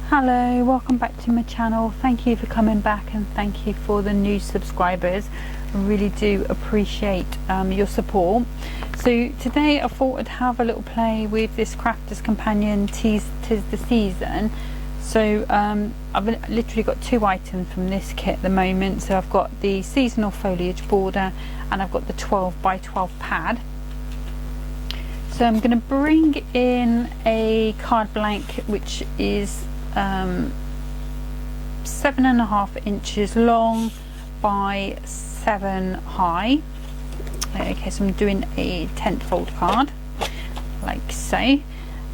Hello, welcome back to my channel. Thank you for coming back and thank you for the new subscribers. I really do appreciate your support. So today I thought I'd have a little play with this Crafter's Companion Tis the Season. So I've literally got two items from this kit at the moment. So I've got the seasonal foliage border and I've got the 12 by 12 pad. So I'm going to bring in a card blank which is 7.5 inches long by 7 high. Okay, so I'm doing a tent fold card like so, and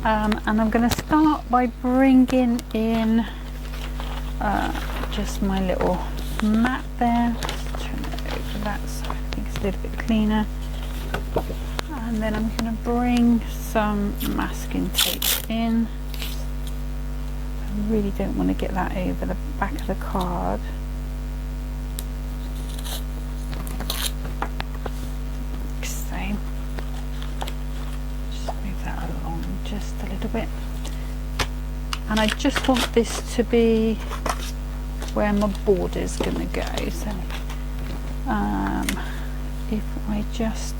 I'm going to start by bringing in just my little mat there. Just turn it over that so I think it's a little bit cleaner, and then I'm going to bring some masking tape in. I really don't want to get that over the back of the card. So just move that along just a little bit, and I just want this to be where my border is going to go. So if I just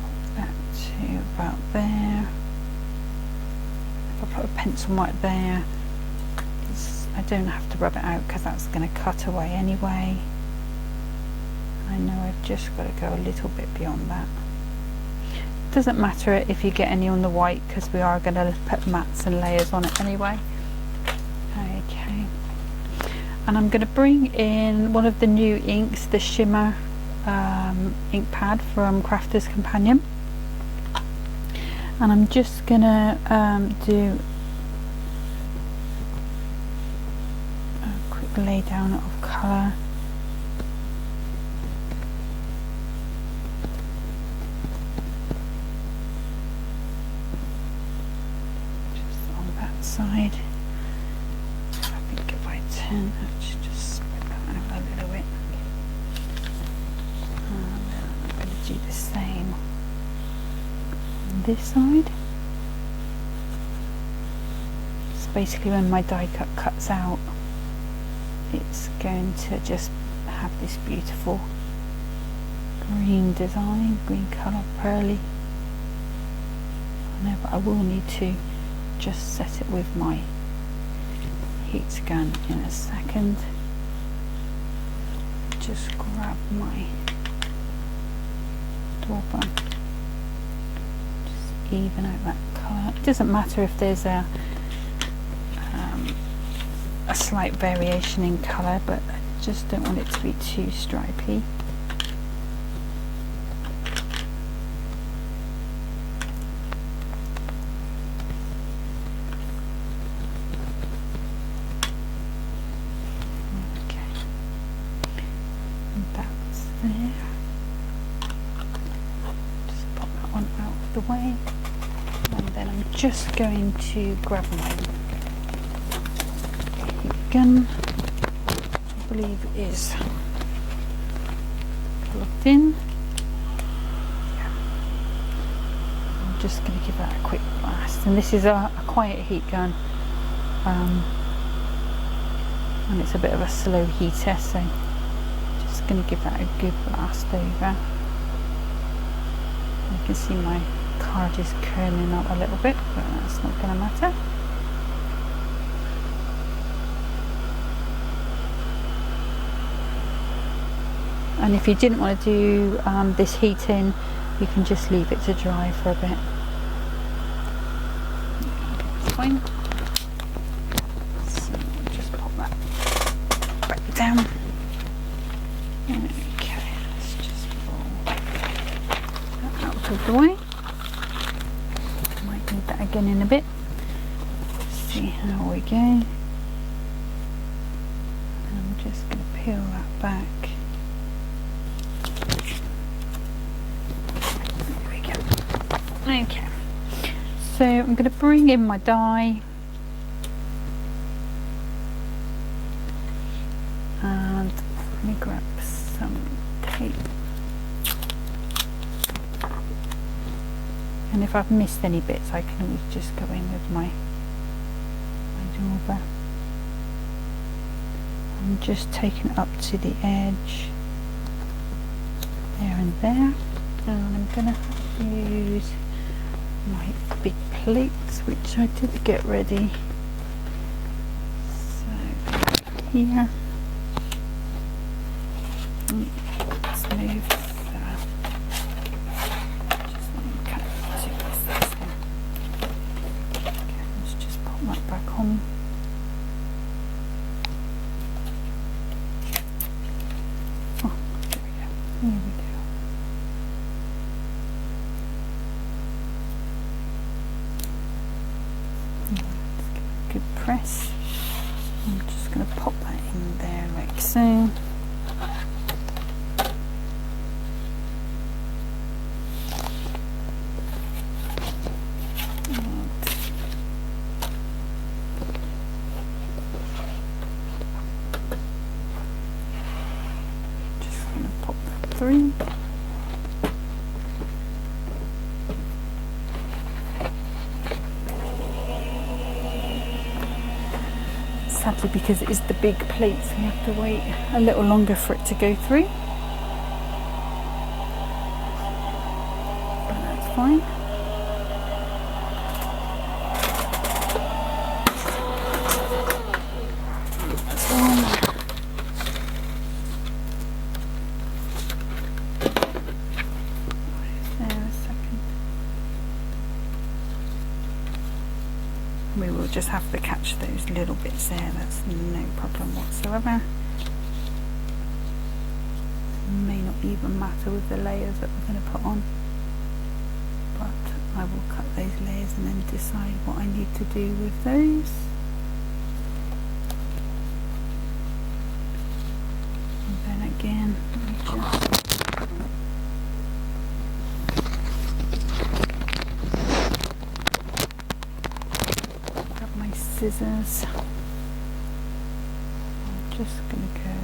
pop that to about there. I'll put a pencil mark there. I don't have to rub it out because that's going to cut away anyway. I know I've just got to go a little bit beyond that. Doesn't matter if you get any on the white because we are going to put mats and layers on it anyway. Okay, and I'm going to bring in one of the new inks, the shimmer ink pad from Crafter's Companion. And I'm just gonna do a quick lay down of colour. Just on that side. I think if I turn that, just spread that out a little bit. And then I'm going to do the same this side. So basically when my die cut cuts out, it's going to just have this beautiful green design, green colour, pearly. I know, but I will need to just set it with my heat gun in a second. Just grab my door bun, even out that colour. It doesn't matter if there's a slight variation in colour, but I just don't want it to be too stripy. Okay, and that's there. Just pop that one out of the way. And then I'm just going to grab my heat gun, I believe it is plugged in. Yeah. I'm just going to give that a quick blast, and this is a quiet heat gun, and it's a bit of a slow heater, so just going to give that a good blast over. You can see my card is curling up a little bit, but that's not going to matter. And if you didn't want to do this heating, you can just leave it to dry for a bit. That's fine. So just pop that back down. Okay, let's just roll that out of the way. Might need that again in a bit. See how we go. And I'm just going to peel that back. There we go. Okay, so I'm going to bring in my die. And let me grab some tape. And if I've missed any bits, I can always just go in with my dauber. I'm just taking it up to the edge, there and there, and I'm going to use my big plates, which I did get ready. So here, let's move that. Just let me cut this in. Okay, let's just pop that back on. Oh, there we go. Here we go. Good press. I'm just going to pop that in there like so. Just going to pop that through. Sadly, because it is the big plates, we have to wait a little longer for it to go through. But that's fine. We will just have to catch those little bits there, that's no problem whatsoever. May not even matter with the layers that we're going to put on, but I will cut those layers and then decide what I need to do with those. And then again, scissors. I'm just going to go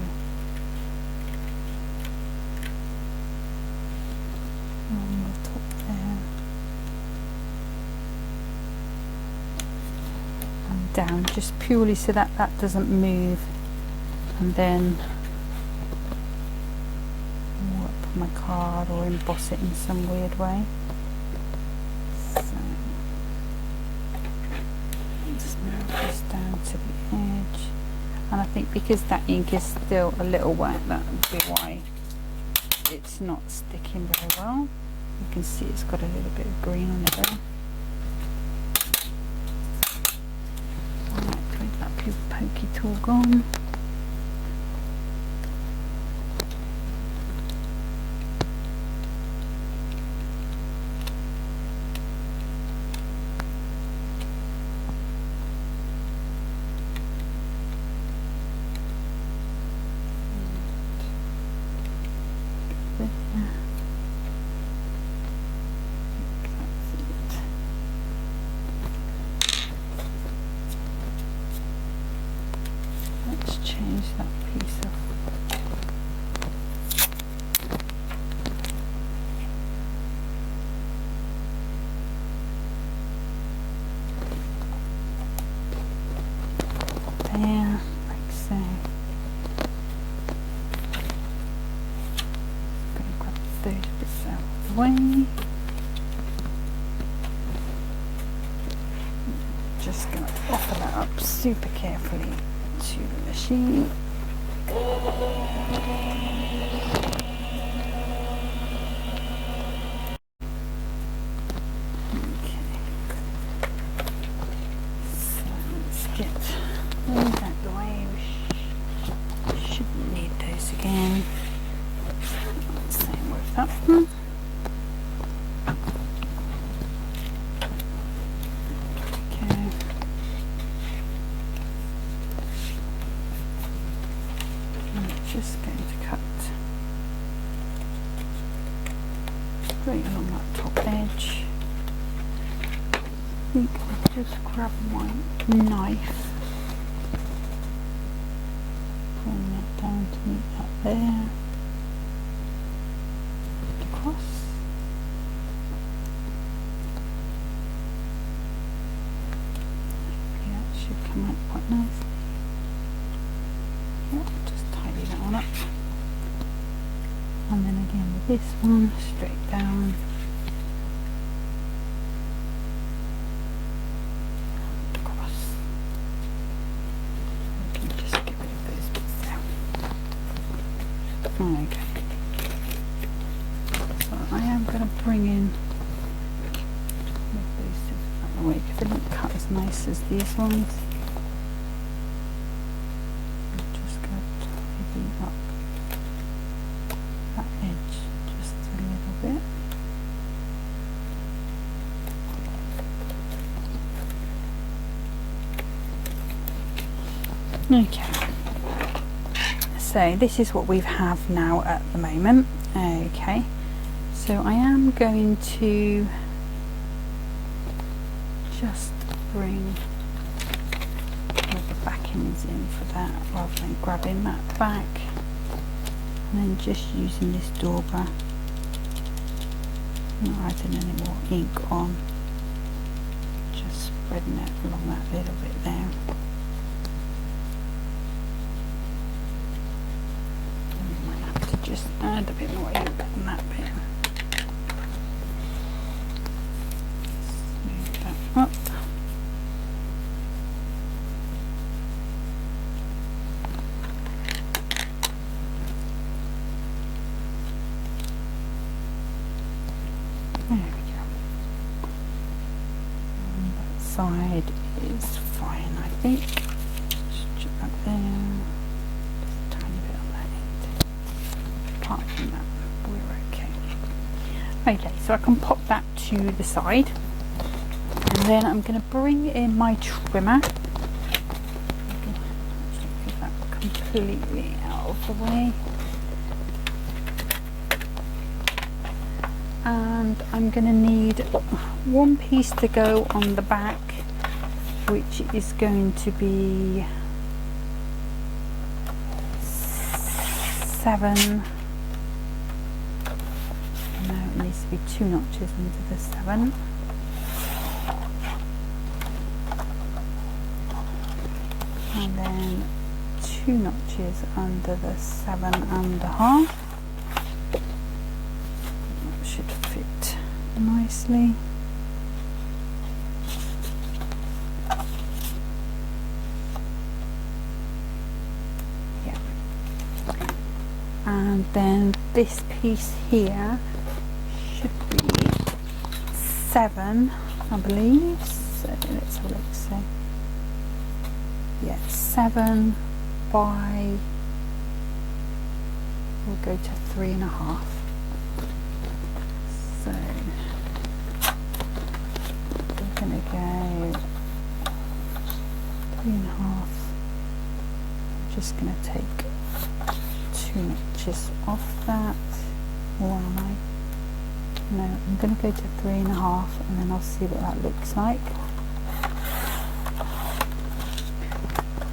on the top there and down, just purely so that that doesn't move, and then warp my card or emboss it in some weird way. Down to the edge, and I think because that ink is still a little wet, that would be why it's not sticking very well. You can see it's got a little bit of green on it there. Alright, with that pokey tool gone. Let's change that piece of there, like so. I'm going to grab those bits out of the way. Just going to offer that up super carefully to the machine. Okay, so let's get those out the way. We shouldn't need those again. Same with that one. Just going to cut straight along that top edge. I think I'll just grab my knife, bring that down to meet that there, across, come out quite nicely. Yeah, just tidy that one up. And then again with this one, straight down. Across. We can just get rid of those bits there. Okay. So I am going to bring in these away because they don't cut as nice as these ones. I'm just going to tidy up that edge just a little bit. Okay, so this is what we have now at the moment. Okay, so I am going to just bring the backings in for that rather than grabbing that back, and then just using this dauber, not adding any more ink on, just spreading it along that little bit there. Just add a bit more ink on that bit. Smooth that up. There we go. And that side is fine, I think. Just chip that there. Apart from that, we're okay. Okay, so I can pop that to the side, and then I'm going to bring in my trimmer. Get that completely out of the way, and I'm going to need one piece to go on the back, which is going to be 7. Needs to be 2 notches into the 7. And then 2 notches under the 7.5. That should fit nicely. Yeah. And then this piece here should be 7, I believe. So let's have a look. So yeah, 7 by, we'll go to 3.5. So we're going to go 3.5. I'm just going to take 2 notches off that. Or am I? No, I'm going to go to 3.5, and then I'll see what that looks like.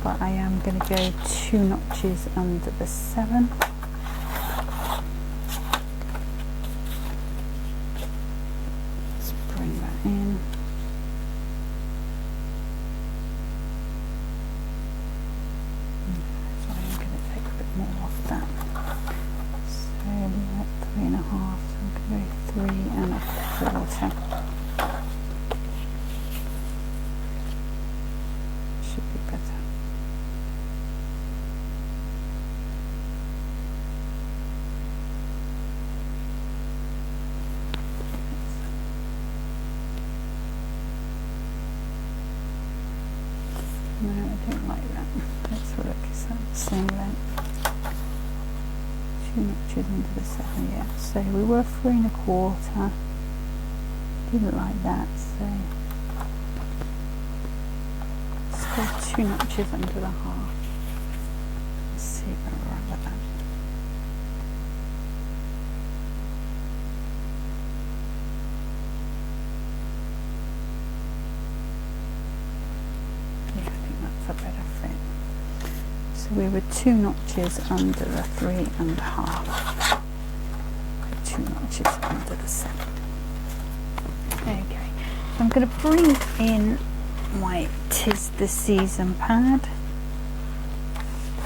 But I am going to go 2 notches under the 7. Let's bring that in. So I'm going to take a bit more off that. So we're at 3.5. 3.25. Should be better. No, I don't like that. Let's have a look. Is that the same length? 2 notches into the 7, yeah. So we were 3.25. Didn't like that, so let's go 2 notches under the 1/2. Let's see where we're at with that. Yeah, I think that's a better fit. So we were 2 notches under the 3.5. 2 notches under the 7. Okay, so I'm going to bring in my 'Tis the Season pad,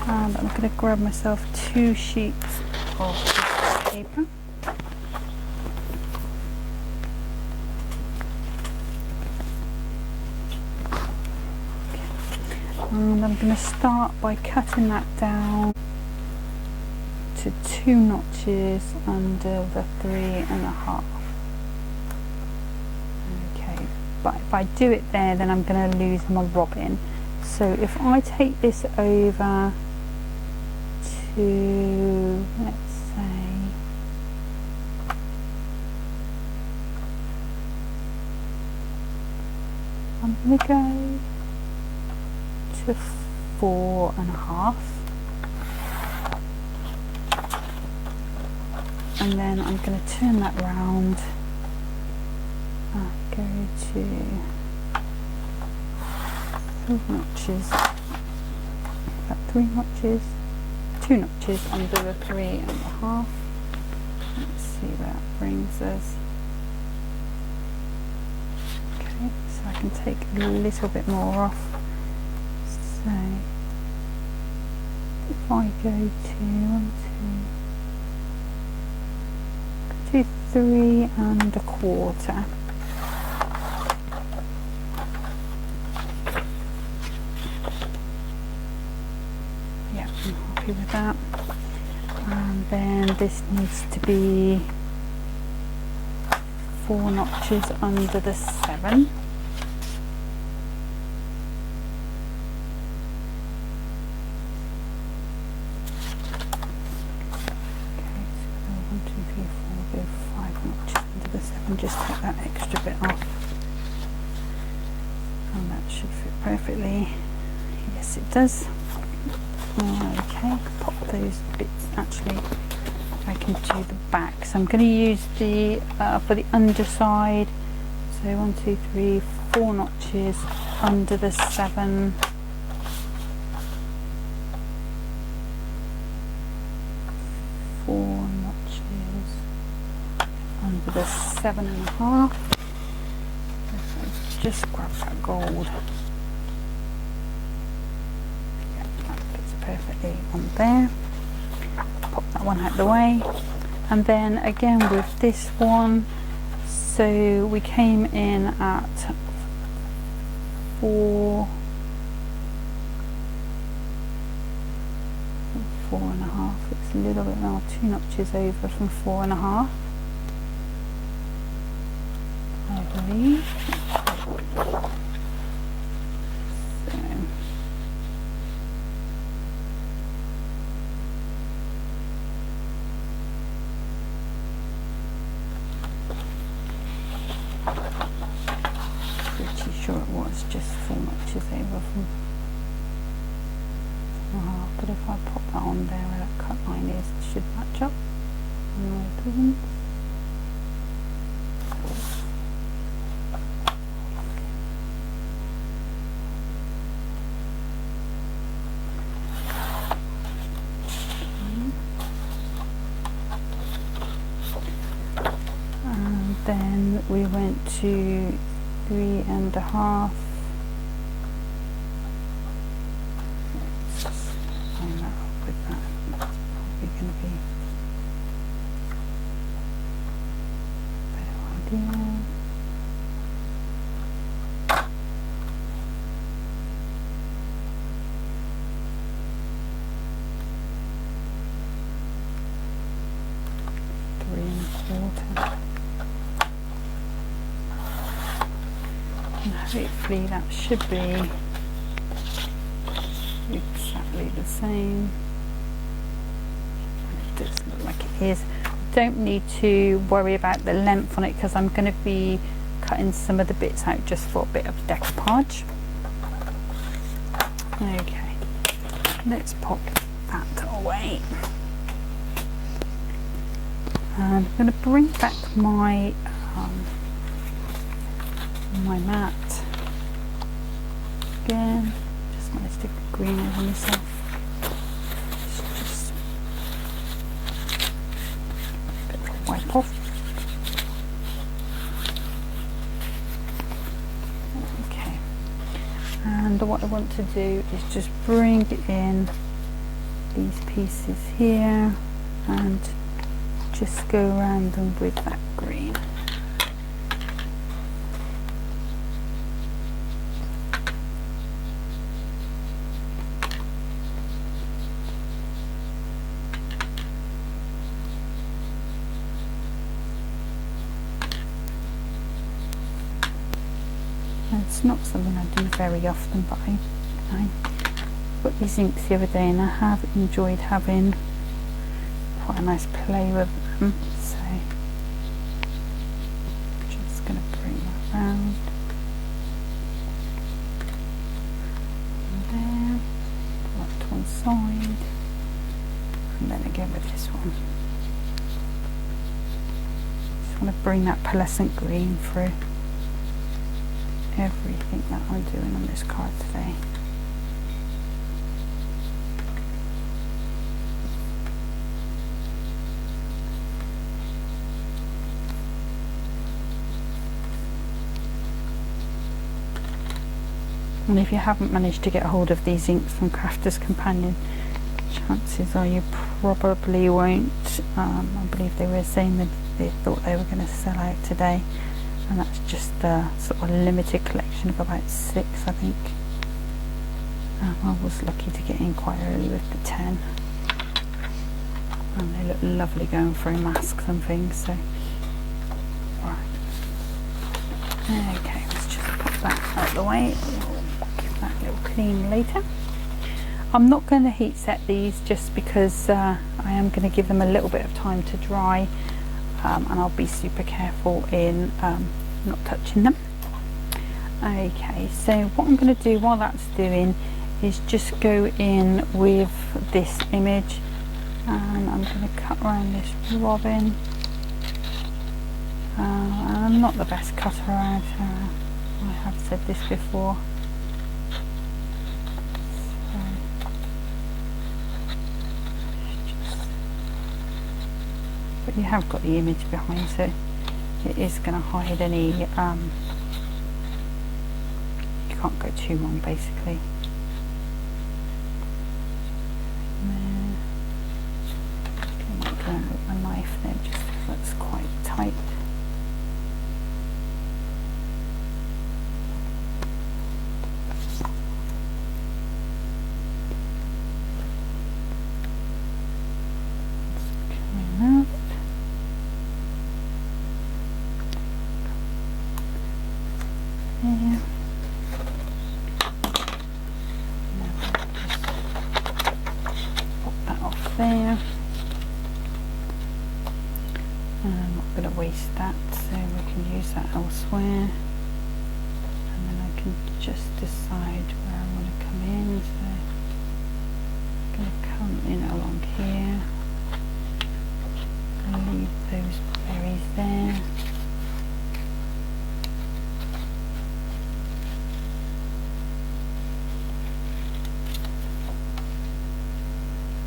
and I'm going to grab myself 2 sheets of this paper. And I'm going to start by cutting that down to 2 notches under the 3.5. Okay, but if I do it there, then I'm going to lose my robin. So if I take this over to, let's say, I'm going to go to 4.5, and then I'm going to turn that round and go to 3 notches, about 3 notches, 2 notches under the 3.5. Let's see where that brings us. Okay, so I can take a little bit more off. So if I go to 3.25. Yeah, I'm happy with that. And then this needs to be 4 notches under the 7. Just take that extra bit off, and that should fit perfectly. Yes, it does. Okay, pop those bits. Actually, I can do the back, so I'm going to use the for the underside. So 1, 2, 3, 4 notches under the 7. Under the 7.5. Just grab that gold. Yeah, that fits perfectly on there. Pop that one out of the way. And then again with this one, so we came in at 4.5. It's a little bit more, 2 notches over from 4.5. I believe. So. Pretty sure it was just 4 notches over from. But if I pop that on there where that cut line is, it should match up. No, it doesn't. Then we went to 3.5. Let's line that up with that. That's probably going to be a better idea. Hopefully that should be exactly the same. It does look like it is. Don't need to worry about the length on it because I'm going to be cutting some of the bits out just for a bit of decoupage. Okay, let's pop that away. And I'm going to bring back my mat again. Just want to stick the green over myself. Just a bit of a wipe off. Okay, And what I want to do is just bring in these pieces here and just go around them with that green. It's not something I do very often, but I got these inks the other day and I have enjoyed having quite a nice play with them. So just going to bring that round there, pull that to one side, and then again with this one. Just want to bring that pearlescent green through everything that I'm doing on this card today. And if you haven't managed to get hold of these inks from Crafters Companion, chances are you probably won't. I believe they were saying that they thought they were going to sell out today. And that's just the sort of limited collection of about 6, I think. I was lucky to get in quite early with the 10. And they look lovely going through masks and things, so. Right. Okay, let's just put that out of the way. We'll give that a little clean later. I'm not going to heat set these just because I am going to give them a little bit of time to dry. And I'll be super careful in not touching them. Okay, so what I'm going to do while that's doing is just go in with this image, and I'm going to cut around this robin. And I'm not the best cutter out, I have said this before. But you have got the image behind, so it is going to hide any, you can't go too wrong basically. I might go in with my knife there just because that's quite tight. There, and I'm not going to waste that, so we can use that elsewhere, and then I can just decide where I want to come in. So I'm going to come in along here and leave those berries there.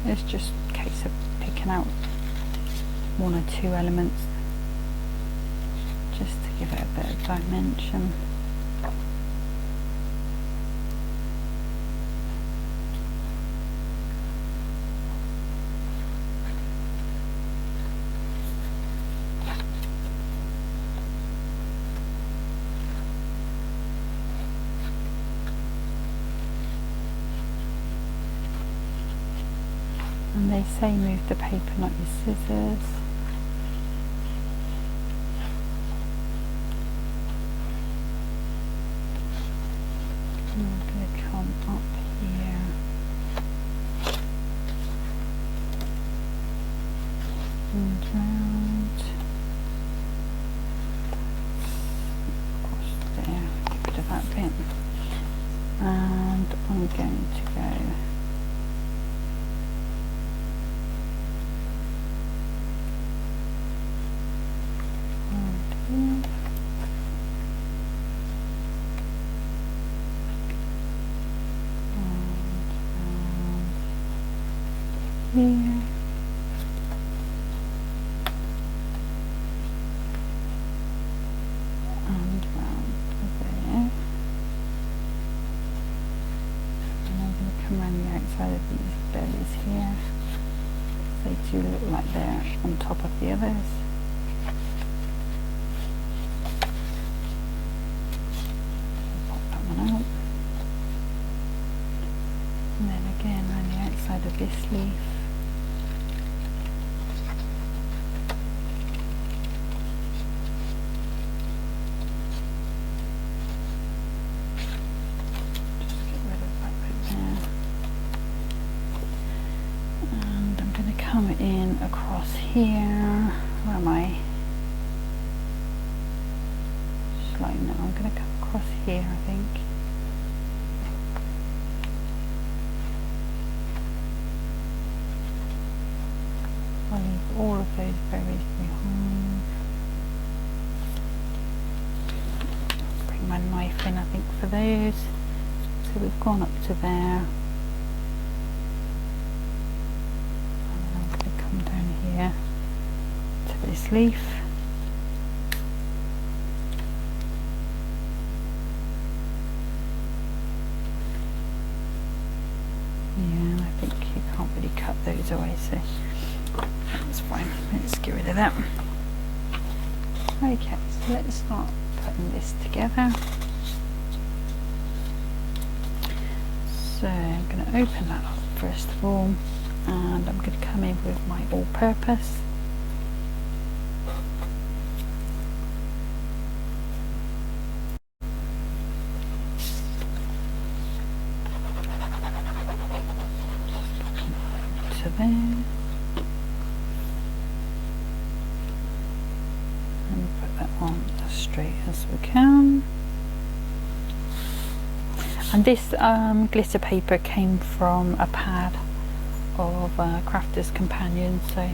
It's just a case of picking out 1 or 2 elements just to give it a bit of dimension. And they say move the paper, not your scissors. And I'm going to come up here. And round. Across there, get rid of that bit. And I'm going to go here and round there, outside of these berries here. They do look like they're on top of the others. Pop that one out. And then again around the outside of this leaf. Come in across here. Where am I? Just like now, I'm going to come across here, I think. I'll leave all of those berries behind. Bring my knife in, I think, for those. So we've gone up to there. To this leaf. Yeah, I think you can't really cut those away, so that's fine. Let's get rid of that. Okay, so let's start putting this together. So I'm going to open that up first of all, and I'm going to come in with my all-purpose. To there, and put that on as straight as we can. And this glitter paper came from a pad of Crafter's Companion, so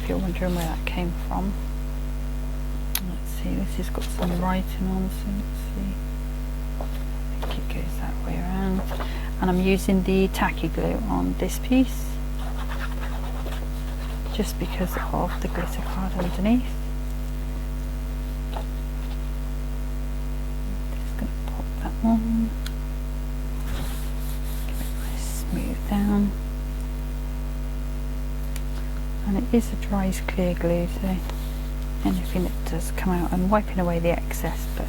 if you're wondering where that came from. Let's see, this has got some writing on, so let's see. I think it goes that way around. And I'm using the tacky glue on this piece, just because of the glitter card underneath. Just going to pop that on. Give it a nice smooth down. And it is a dry as clear glue, so anything that does come out, I'm wiping away the excess, but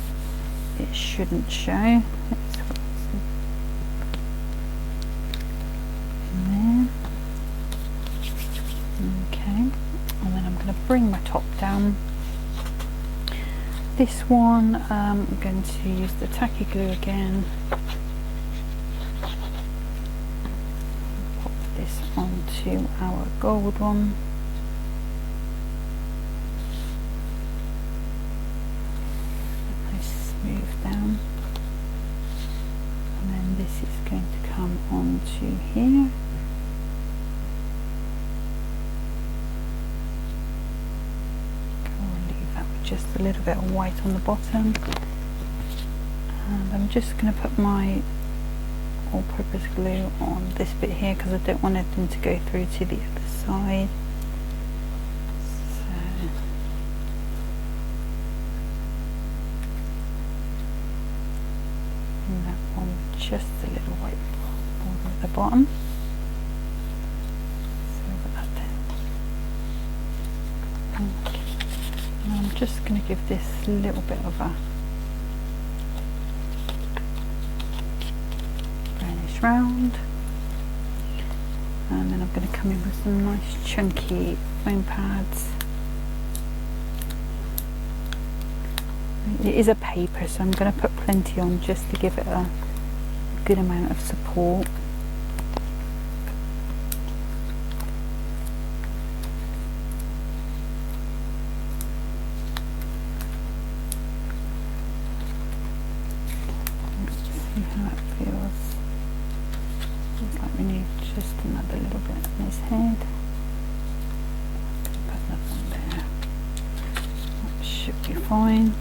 it shouldn't show. Okay, and then I'm going to bring my top down. This one, I'm going to use the tacky glue again. Pop this onto our gold one. Nice smooth down. And then this is going to come onto here. Just a little bit of white on the bottom, and I'm just going to put my all-purpose glue on this bit here because I don't want anything to go through to the other side. So and that one with just a little white border at the bottom. So put that down. Okay. I'm just going to give this a little bit of a brownish round, and then I'm going to come in with some nice chunky foam pads. It is a paper, so I'm going to put plenty on just to give it a good amount of support. How it feels. Looks like we need just another little bit on his head. Put that one there. That should be fine.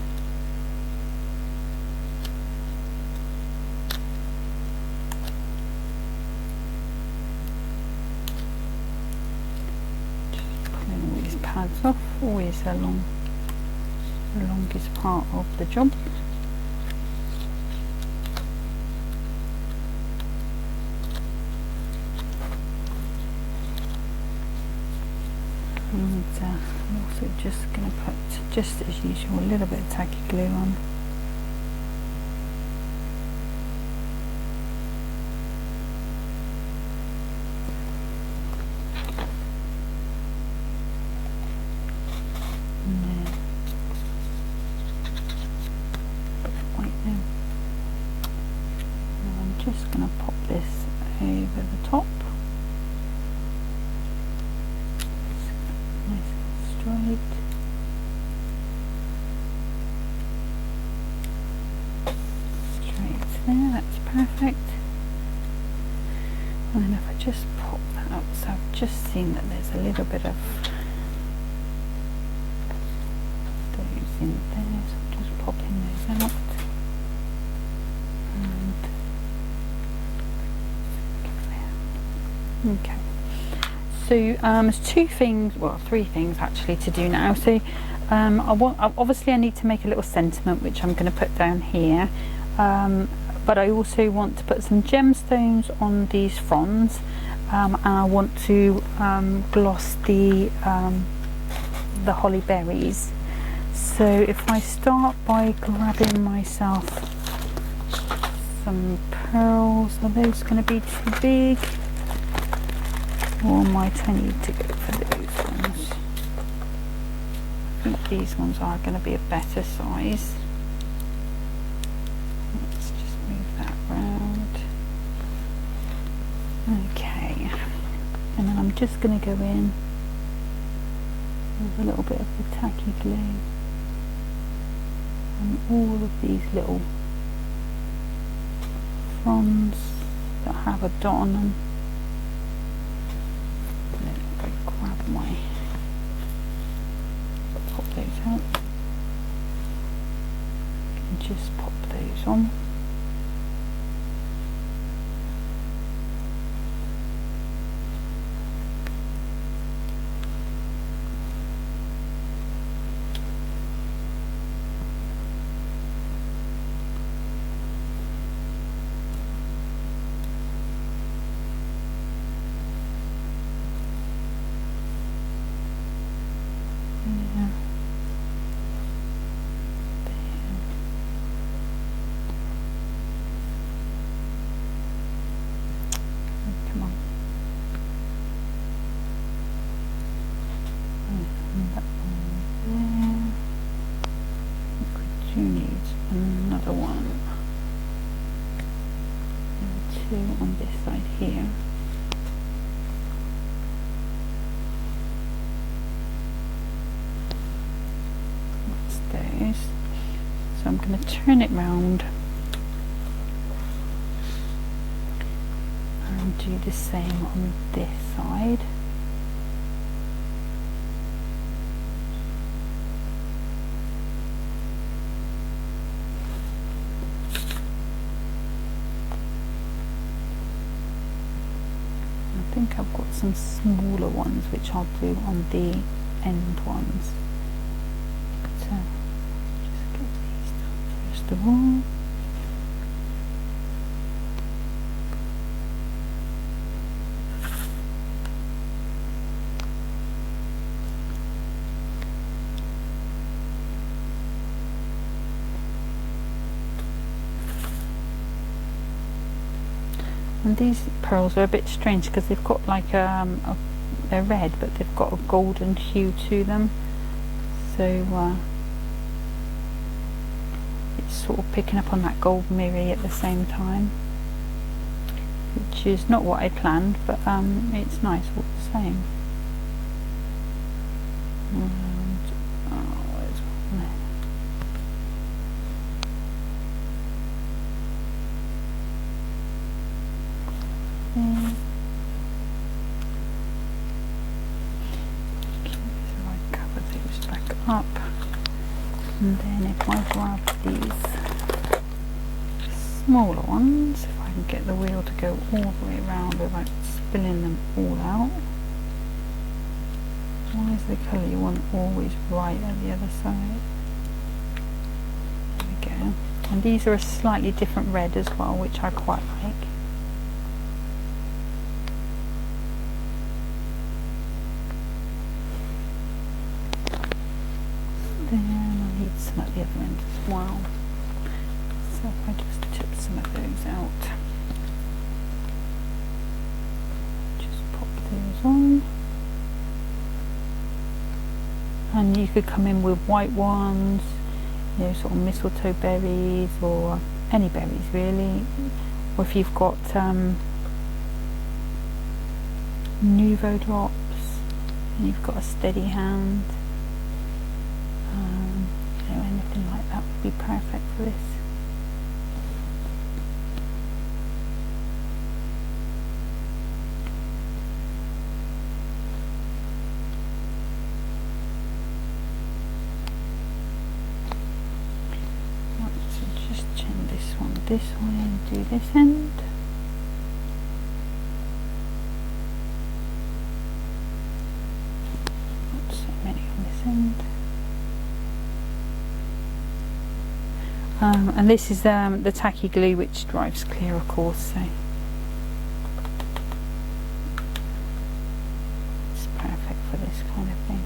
Just pulling all these pads off. Always the longest part of the job. I'm also just going to put, just as usual, a little bit of tacky glue on. And then put the white in. And I'm just going to pop this over the top. Nice and straight. Straight there, that's perfect. And then if I just pop that up, so I've just seen that there's a little bit of those in there, so I'm just popping those out. And okay. So there's two things, well, three things actually to do now. So obviously I need to make a little sentiment, which I'm going to put down here. But I also want to put some gemstones on these fronds, and I want to gloss the holly berries. So if I start by grabbing myself some pearls, are those going to be too big? Or might I need to go for those ones? I think these ones are going to be a better size. Let's just move that round. Okay. And then I'm just going to go in with a little bit of the tacky glue on all of these little fronds that have a dot on them. Pop those out and just pop those on. Another one, and two on this side here. That's those. So I'm going to turn it round and do the same on this side. I think I've got some smaller ones which I'll do on the end ones. So just get these done first of all. And these pearls are a bit strange because they've got like they're red, but they've got a golden hue to them. So it's sort of picking up on that gold mirror at the same time, which is not what I planned, but it's nice all the same. And, where's one there? So I cover those back up, and then if I grab these smaller ones, if I can get the wheel to go all the way around without spilling them all out. Why is the colour you want always right at the other side? There we go. And these are a slightly different red as well, which I quite like. as well. So if I just tip some of those out, just pop those on. And you could come in with white ones, you know, sort of mistletoe berries or any berries really. Or if you've got Nuvo drops and you've got a steady hand, you know, anything like that would be perfect for this. This way and do this end. Not so many on this end. And this is the tacky glue which dries clear, of course, so it's perfect for this kind of thing.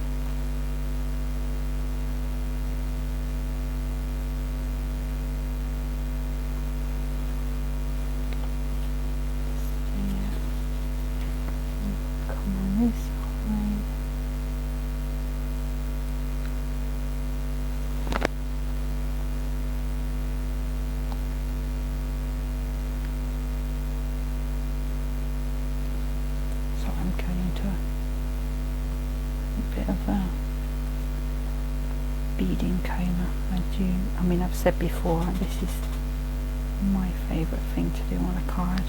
Beading coma. I mean, I've said before, this is my favourite thing to do on a card.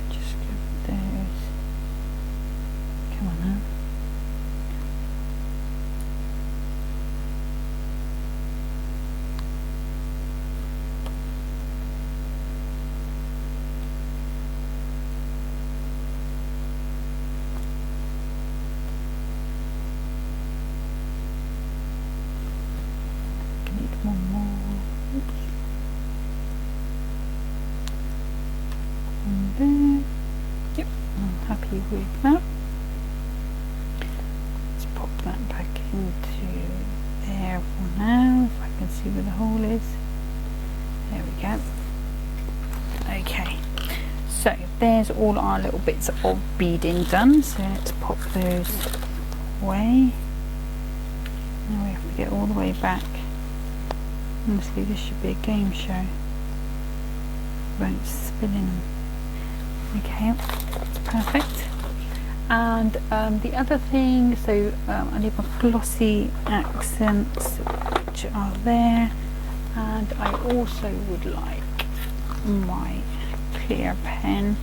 Just go with those. Come on now. One more. Oops. And there. Yep, I'm happy with that. Let's pop that back into there for now, if I can see where the hole is. There we go. Okay, so there's all our little bits of beading done. So let's pop those away. Now we have to get all the way back. Honestly, this should be a game show. Won't spill in them. Okay, that's perfect. And the other thing, so I need my glossy accents, which are there, and I also would like my clear pen.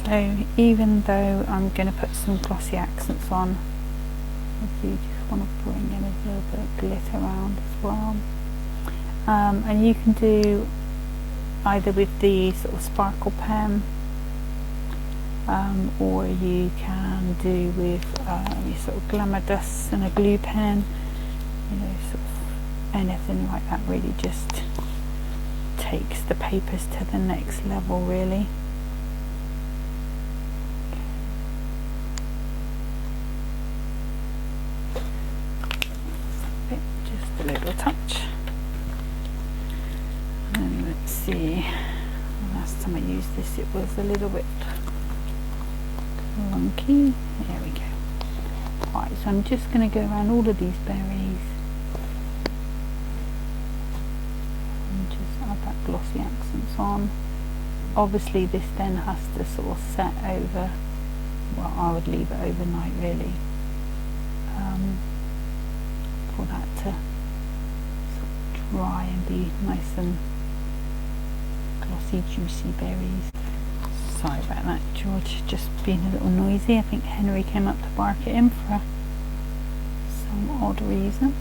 So even though I'm going to put some glossy accents on, I do just want to bring in a little bit of glitter around as well. And you can do either with the sort of sparkle pen, or you can do with your sort of glamour dust and a glue pen, you know, sort of anything like that really just takes the papers to the next level really. Just a little touch. And let's see, last time I used this it was a little bit wonky. There we go. Right, so I'm just going to go around all of these berries and just add that glossy accents on. Obviously this then has to sort of set over, well, I would leave it overnight really, for that to sort of dry and be nice and glossy, juicy berries. Sorry about that, George, just being a little noisy. I think Henry came up to bark at him for some odd reason.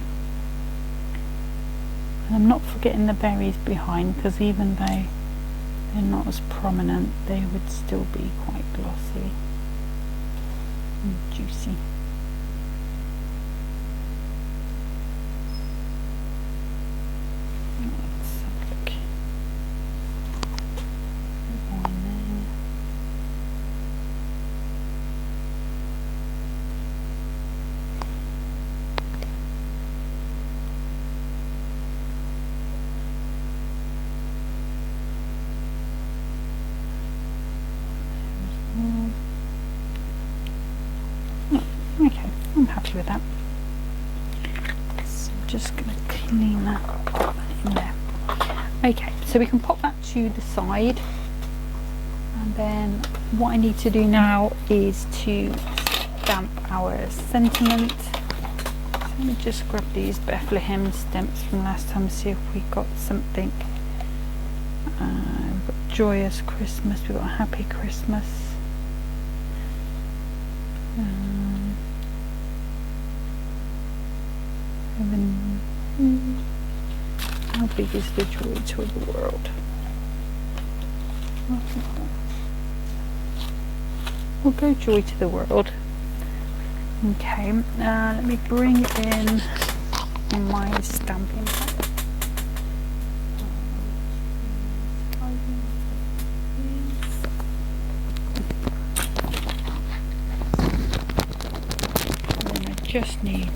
And I'm not forgetting the berries behind, because even though they're not as prominent, they would still be quite glossy and juicy. Let's have a look. happy with that. So I'm just going to clean that, put that in there. Okay, so we can pop that to the side, and then what I need to do now is to stamp our sentiment. So let me just grab these Bethlehem stamps from last time and see if we got something. We've got Joyous Christmas, we've got Happy Christmas. How big is the joy to the world? We'll go joy to the world. Okay, let me bring in my stamping pad. And then I just need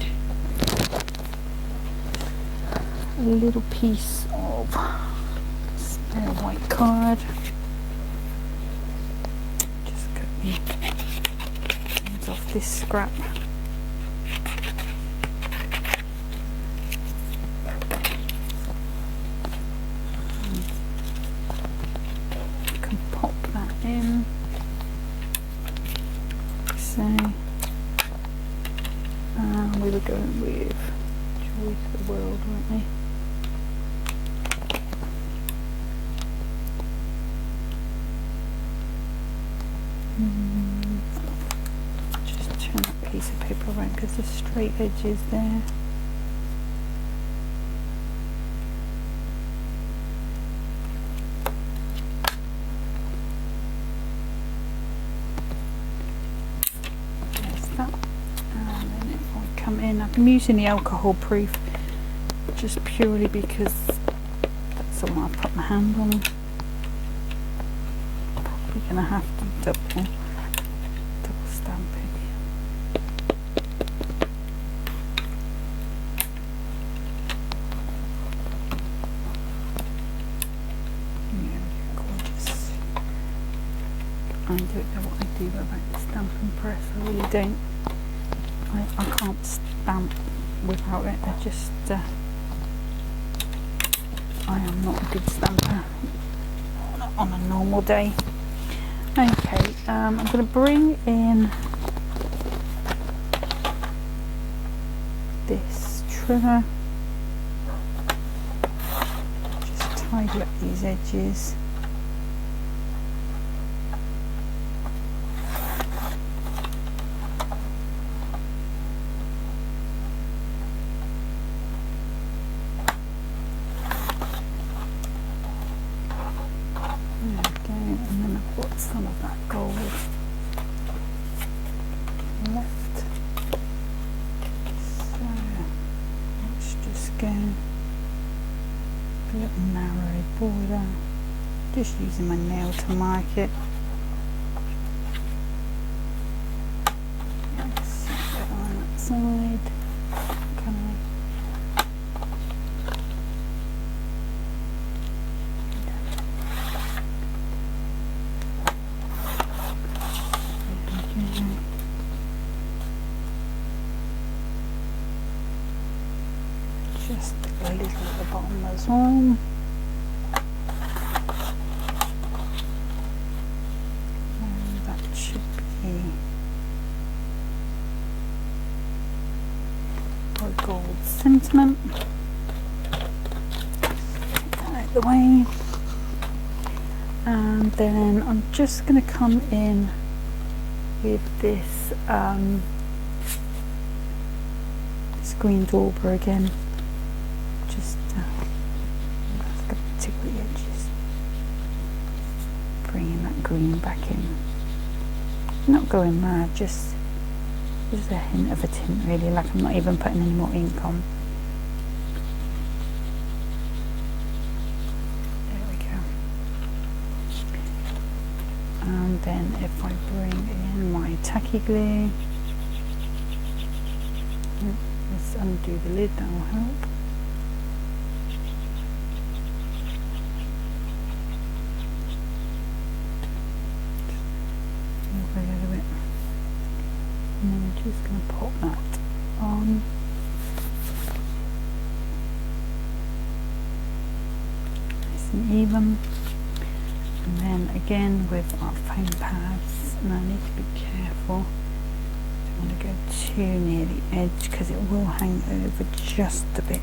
a little piece of spare white card. Just cut me things off this scrap. You can pop that in. So we were going with Joy to the World, weren't we? Just turn that piece of paper around because there's straight edges there. There's that. And then if I come in, I'm using the alcohol proof just purely because that's the one I put my hand on. Probably going to have to double stamp it. Yeah, gorgeous. I don't know what I do about the stamping press. I really don't. I can't stamp without it. I just I am not a good stamper on a normal day. Okay, I'm going to bring in this trimmer, just tidy up these edges. Some of that gold left, so let's just go a little narrow border, just using my nail to mark it. Let's set that on that side. Just a little at the bottom as well. And that should be our gold sentiment. Take that out of the way. And then I'm just going to come in with this green dauber again. Just tickle the edges, bringing that green back in. Not going mad, just a hint of a tint really, like I'm not even putting any more ink on. There we go. And then if I bring in my tacky glue, let's undo the lid, that will help. Move a little bit. And then we're just going to pop that on. Nice and even. And then again with our foam pads, and I need to be careful. Don't want to go too near the edge because it will hang over just a bit.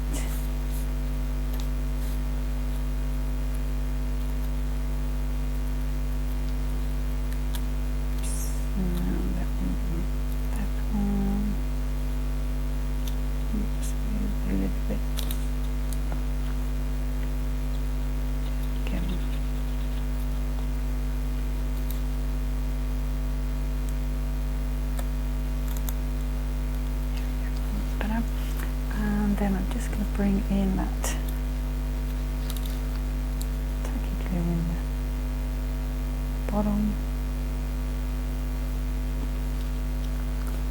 Then I'm just going to bring in that tacky glue in the bottom,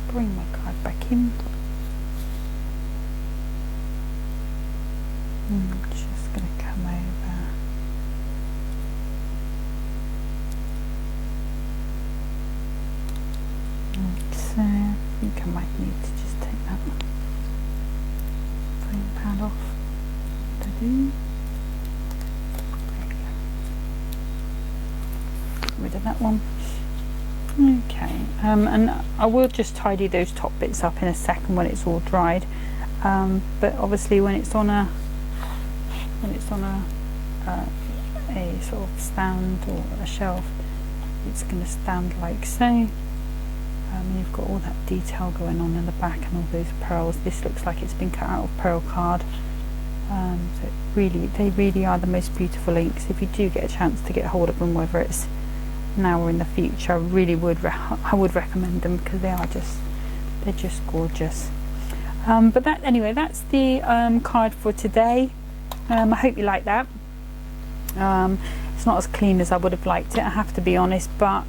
bring my card back in, and I'm just going to come over like so. I think I might need to just take that pad off. Get rid of that one. Okay, and I will just tidy those top bits up in a second when it's all dried. But obviously, when it's on a sort of stand or a shelf, it's going to stand like so. You've got all that detail going on in the back and all those pearls. This looks like it's been cut out of pearl card. So they really are the most beautiful inks. If you do get a chance to get hold of them, whether it's now or in the future, I really would recommend them because they're just gorgeous. But that's the card for today. I hope you like that. It's not as clean as I would have liked it, I have to be honest, but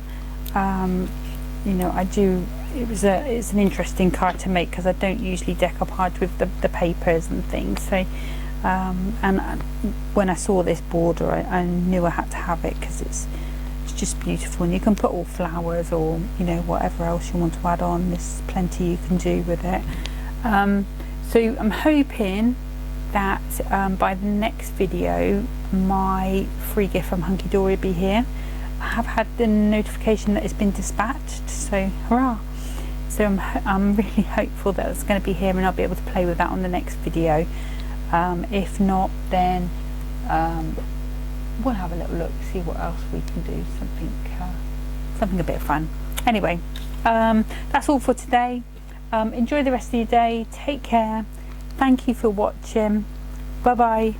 you know, it's an interesting card to make because I don't usually decoupage with the papers and things. So and when I saw this border, I knew I had to have it because it's just beautiful, and you can put all flowers or, you know, whatever else you want to add on. There's plenty you can do with it. So I'm hoping that by the next video my free gift from Hunky Dory will be here. I have had the notification that it's been dispatched, so hurrah. So I'm really hopeful that it's going to be here and I'll be able to play with that on the next video. If not, then we'll have a little look, see what else we can do, something a bit of fun. Anyway, that's all for today. Enjoy the rest of your day, take care, thank you for watching, bye bye.